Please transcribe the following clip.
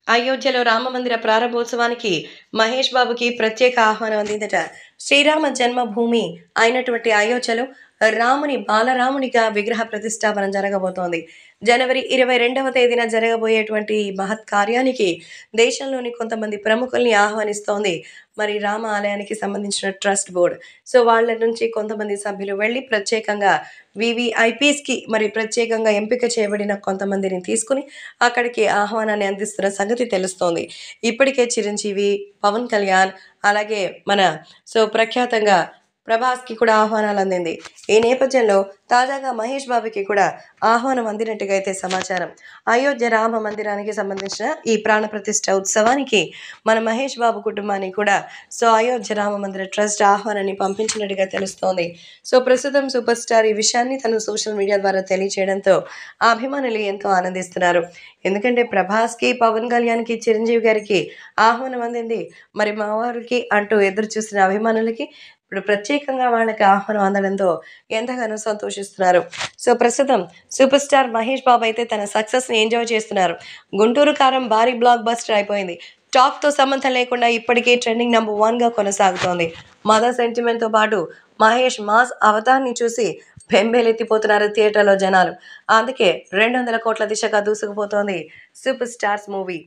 అయోధ్యలో రామమందిర ప్రారంభోత్సవానికి మహేష్ బాబుకి ప్రత్యేక ఆహ్వానం అందిందట. శ్రీరామ జన్మభూమి అయినటువంటి అయోధ్యలో రాముని బాలరామునిగా విగ్రహ ప్రతిష్టాపన జరగబోతోంది. జనవరి 22వ తేదీన జరగబోయేటువంటి ఈ మహత్ కార్యానికి దేశంలోని కొంతమంది ప్రముఖుల్ని ఆహ్వానిస్తోంది మరి రామ ఆలయానికి సంబంధించిన ట్రస్ట్ బోర్డ్. సో, వాళ్ళ నుంచి కొంతమంది సభ్యులు వెళ్లి ప్రత్యేకంగా వీవీఐపీస్‌కి మరి ప్రత్యేకంగా ఎంపిక చేయబడిన కొంతమందిని తీసుకొని అక్కడికి ఆహ్వానాన్ని అందిస్తున్న సంగతి తెలుస్తోంది. ఇప్పటికే చిరంజీవి, పవన్ కళ్యాణ్ అలాగే మన ప్రఖ్యాతంగా ప్రభాస్‌కి కూడా ఆహ్వానాలు అందింది. ఈ నేపథ్యంలో తాజాగా మహేష్ బాబుకి కూడా ఆహ్వానం అందినట్టుగా అయితే సమాచారం. అయోధ్య రామ మందిరానికి సంబంధించిన ఈ ప్రాణ ప్రతిష్ఠ ఉత్సవానికి మన మహేష్ బాబు కుటుంబానికి కూడా అయోధ్య రామ మందిర ట్రస్ట్ ఆహ్వానాన్ని పంపించినట్టుగా తెలుస్తోంది. ప్రస్తుతం సూపర్ స్టార్ ఈ విషయాన్ని తను సోషల్ మీడియా ద్వారా తెలియజేయడంతో ఆ అభిమానులు ఎంతో ఆనందిస్తున్నారు. ఎందుకంటే ప్రభాస్‌కి, పవన్ కళ్యాణ్‌కి, చిరంజీవి గారికి ఆహ్వానం అందింది. మరి మా వారికి అంటూ ఎదురు చూసిన అభిమానులకి ఇప్పుడు ప్రత్యేకంగా వాళ్ళకి ఆహ్వానం అందడంతో ఎంతగానో సంతోషిస్తున్నారు. ప్రస్తుతం సూపర్ స్టార్ మహేష్ బాబు అయితే తన సక్సెస్‌ని ఎంజాయ్ చేస్తున్నారు. 'గుంటూరు కారం' భారీ బ్లాక్ బస్టర్ అయిపోయింది. టాక్‌తో సంబంధం లేకుండా ఇప్పటికే ట్రెండింగ్ నంబర్ 1గా కొనసాగుతోంది. మదర్ సెంటిమెంట్‌తో పాటు మహేష్ మాస్ అవతార్‌ని చూసి బెంబేలెత్తిపోతున్నారు థియేటర్‌లో జనాలు. అందుకే 200 కోట్ల దిశగా దూసుకుపోతోంది సూపర్ స్టార్స్ మూవీ.